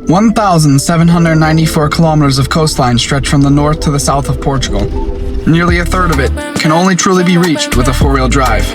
1,794 kilometers of coastline stretch from the north to the south of Portugal. Nearly a third of it can only truly be reached with a four-wheel drive.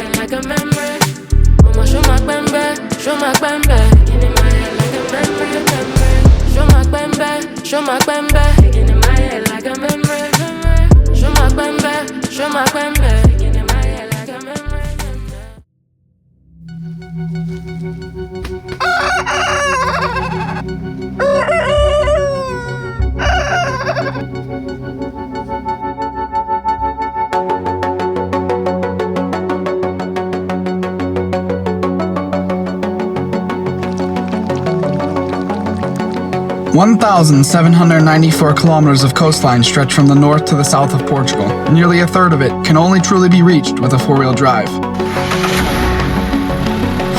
One 1,794 kilometers of coastline stretch from the north to the south of Portugal. Nearly a third of it can only truly be reached with a four-wheel drive.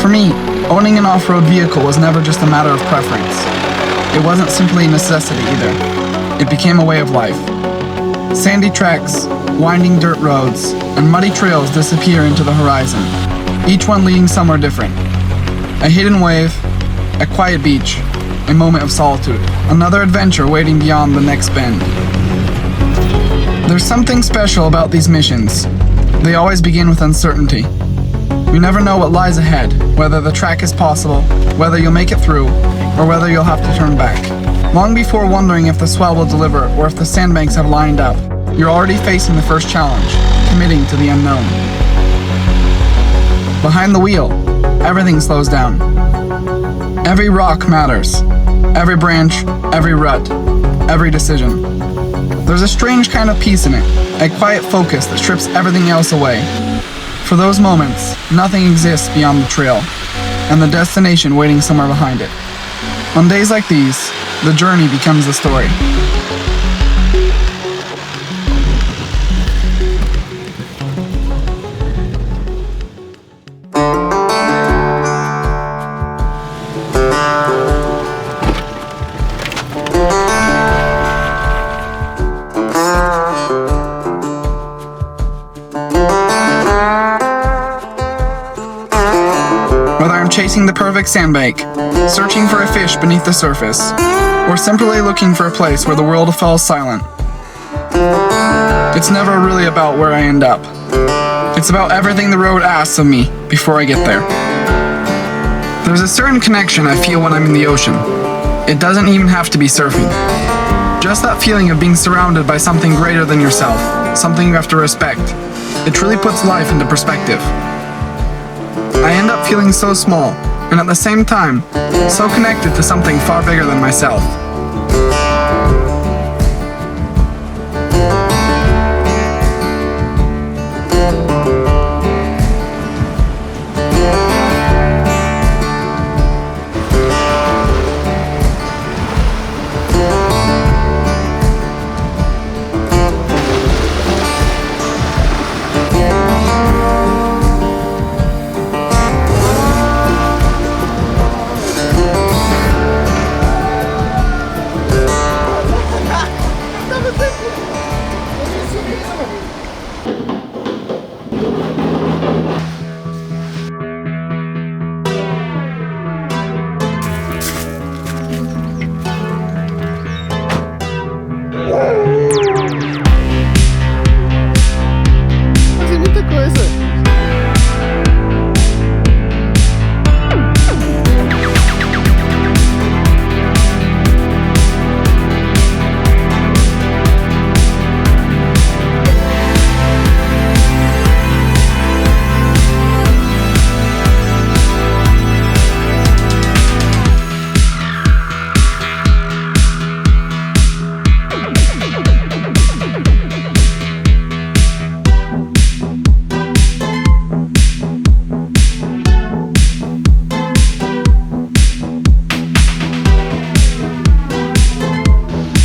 For me, owning an off-road vehicle was never just a matter of preference. It wasn't simply a necessity either. It became a way of life. Sandy tracks, winding dirt roads, and muddy trails disappear into the horizon, each one leading somewhere different. A hidden wave, a quiet beach, a moment of solitude, another adventure waiting beyond the next bend. There's something special about these missions. They always begin with uncertainty. You never know what lies ahead, whether the track is possible, whether you'll make it through, or whether you'll have to turn back. Long before wondering if the swell will deliver or if the sandbanks have lined up, you're already facing the first challenge, committing to the unknown. Behind the wheel, everything slows down. Every rock matters. Every branch, every rut, every decision. There's a strange kind of peace in it, a quiet focus that strips everything else away. For those moments, nothing exists beyond the trail, and the destination waiting somewhere behind it. On days like these, the journey becomes the story. Chasing the perfect sandbank, searching for a fish beneath the surface, or simply looking for a place where the world falls silent. It's never really about where I end up. It's about everything the road asks of me before I get there. There's a certain connection I feel when I'm in the ocean. It doesn't even have to be surfing. Just that feeling of being surrounded by something greater than yourself, something you have to respect. It truly puts life into perspective. I end up feeling so small, and at the same time, so connected to something far bigger than myself.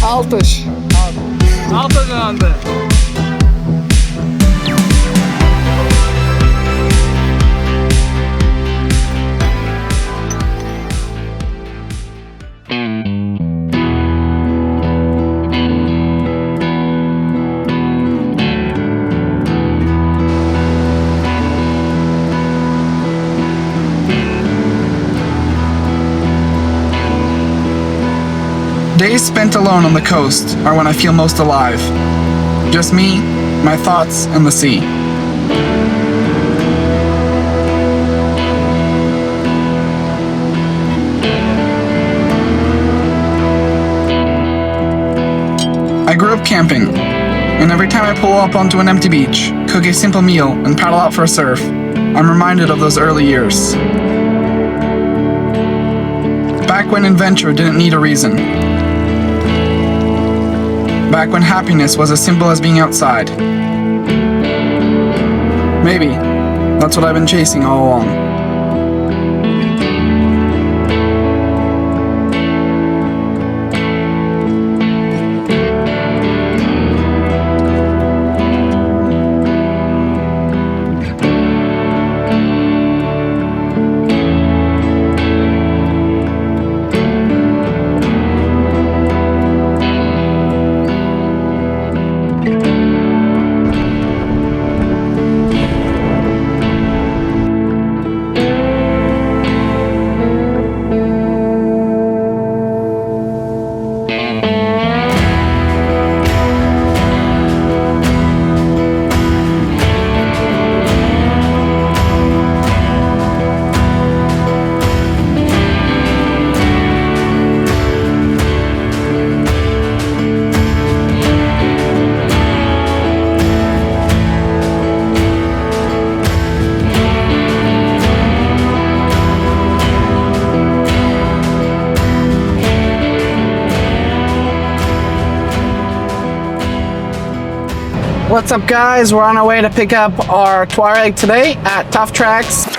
Altas. Altas anda. Days spent alone on the coast are when I feel most alive. Just me, my thoughts, and the sea. I grew up camping, and every time I pull up onto an empty beach, cook a simple meal, and paddle out for a surf, I'm reminded of those early years. Back when adventure didn't need a reason. Back when happiness was as simple as being outside. Maybe that's what I've been chasing all along. What's up, guys? We're on our way to pick up our Touareg today at TuffTracks.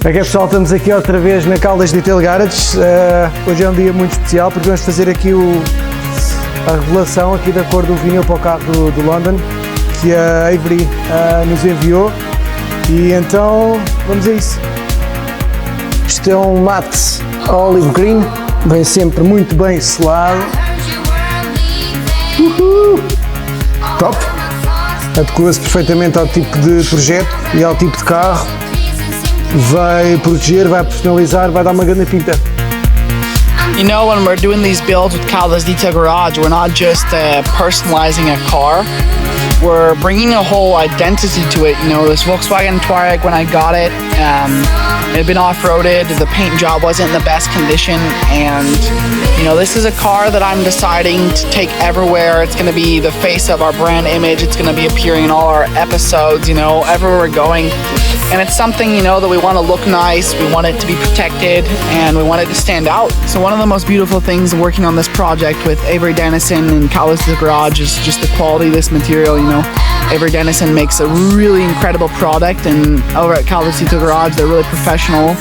Ok pessoal, estamos aqui outra vez na Caldas de Garage. Hoje é um dia muito especial porque vamos fazer aqui a revelação aqui da cor do vinil para o carro do London, que a Avery nos enviou, e então vamos a isso. Isto é um mate olive green, vem sempre muito bem selado. Top! Adequa-se perfeitamente ao tipo de projeto e ao tipo de carro. Vai proteger, vai personalizar, vai dar uma grande pinta. You know, when we're doing these builds with Caldas Detail Garage, we're not just personalizing a car, we're bringing a whole identity to it. You know, this Volkswagen Touareg, when I got it, it had been off-roaded, the paint job wasn't in the best condition, and you know, this is a car that I'm deciding to take everywhere. It's going to be the face of our brand image, it's going to be appearing in all our episodes, you know, everywhere we're going. And it's something, you know, that we want to look nice, we want it to be protected, and we want it to stand out. So one of the most beautiful things working on this project with Avery Dennison and Caldas Garage is just the quality of this material, you know. Avery Dennison makes a really incredible product, and over at Caldas Garage, they're really professional,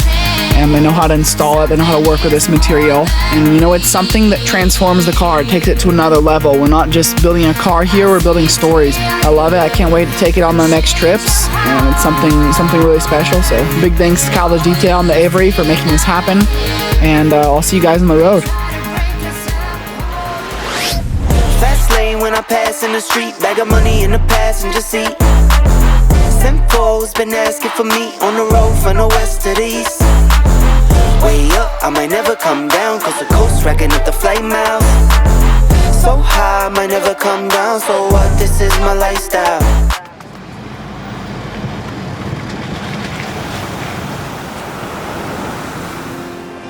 and they know how to install it, they know how to work with this material. And you know, it's something that transforms the car, it takes it to another level. We're not just building a car here, we're building stories. I love it, I can't wait to take it on the next trips, and it's something really special. So big thanks to Caldas Detail and the Avery for making this happen, and I'll see you guys on the road. Fast lane when I pass in the street, bag of money in the passenger seat. Simcoe's been asking for me on the road from the west to the east. Way up, I might never come down, cause the coast racking up the flight miles. So high, I might never come down, so what, this is my lifestyle.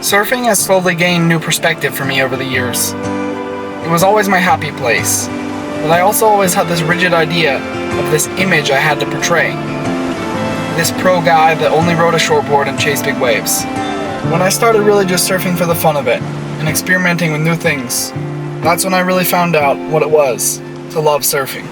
Surfing has slowly gained new perspective for me over the years. It was always my happy place, but I also always had this rigid idea of this image I had to portray. This pro guy that only rode a shortboard and chased big waves. When I started really just surfing for the fun of it and experimenting with new things, that's when I really found out what it was to love surfing.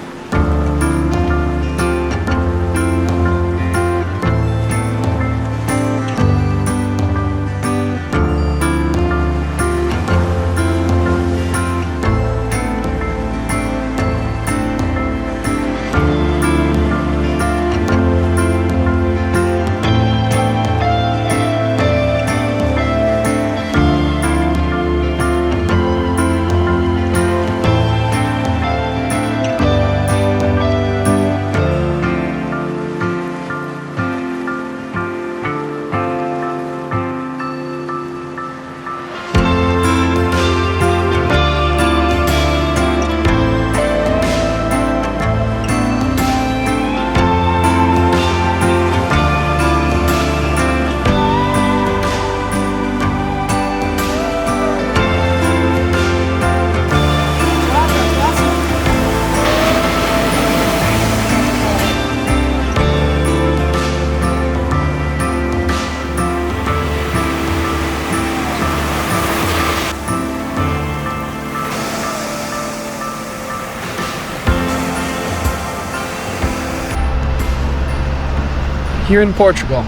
Here in Portugal,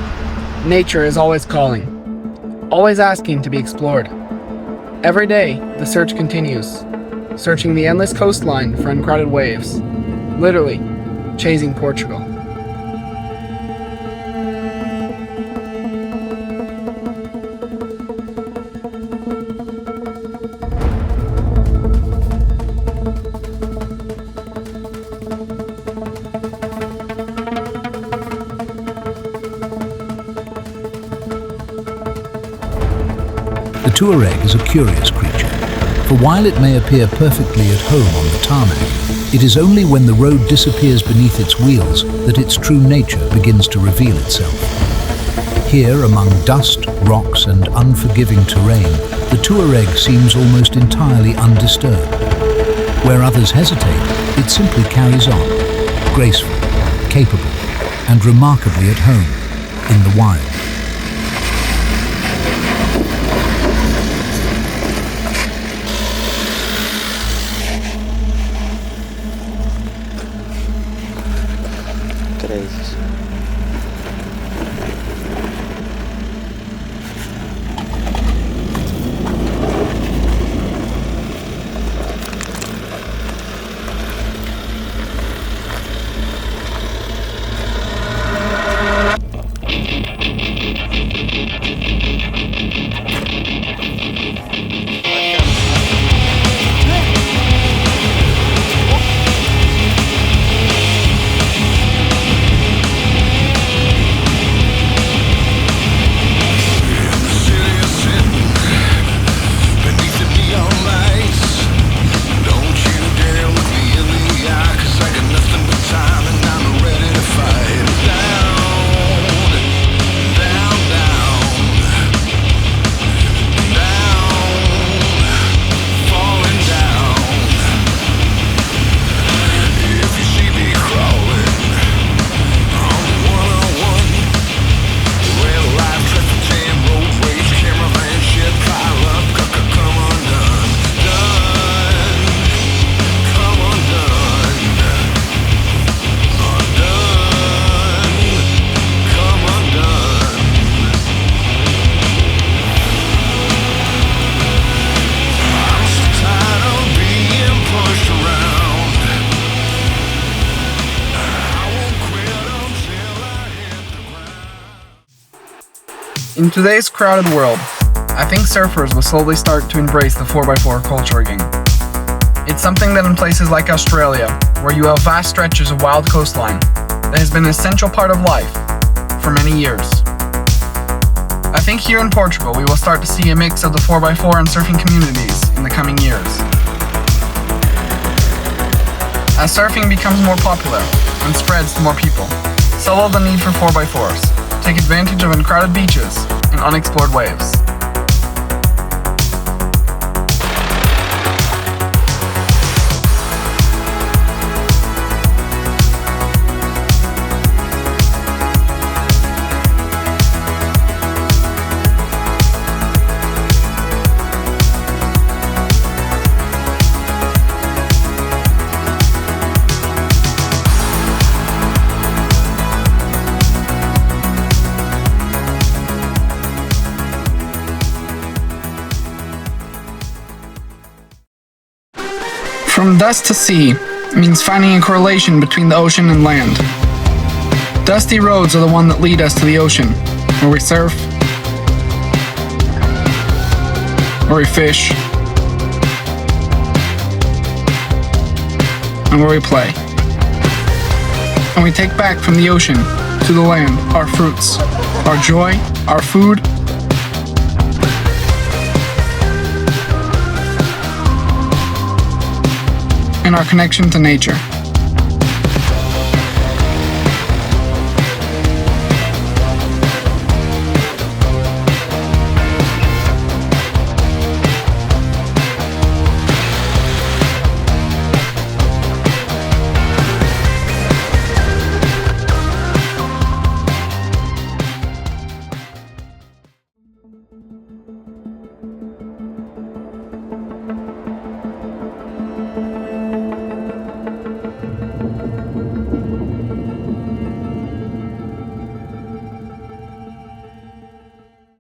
nature is always calling, always asking to be explored. Every day, the search continues, searching the endless coastline for uncrowded waves, literally chasing Portugal. The Touareg is a curious creature, for while it may appear perfectly at home on the tarmac, it is only when the road disappears beneath its wheels that its true nature begins to reveal itself. Here, among dust, rocks and unforgiving terrain, the Touareg seems almost entirely undisturbed. Where others hesitate, it simply carries on, graceful, capable, and remarkably at home in the wild. In today's crowded world, I think surfers will slowly start to embrace the 4x4 culture again. It's something that in places like Australia, where you have vast stretches of wild coastline, that has been an essential part of life for many years. I think here in Portugal we will start to see a mix of the 4x4 and surfing communities in the coming years. As surfing becomes more popular and spreads to more people, so will the need for 4x4s to take advantage of uncrowded beaches and unexplored waves. Dust to sea means finding a correlation between the ocean and land. Dusty roads are the one that lead us to the ocean, where we surf, where we fish, and where we play. And we take back from the ocean to the land our fruits, our joy, our food, and our connection to nature.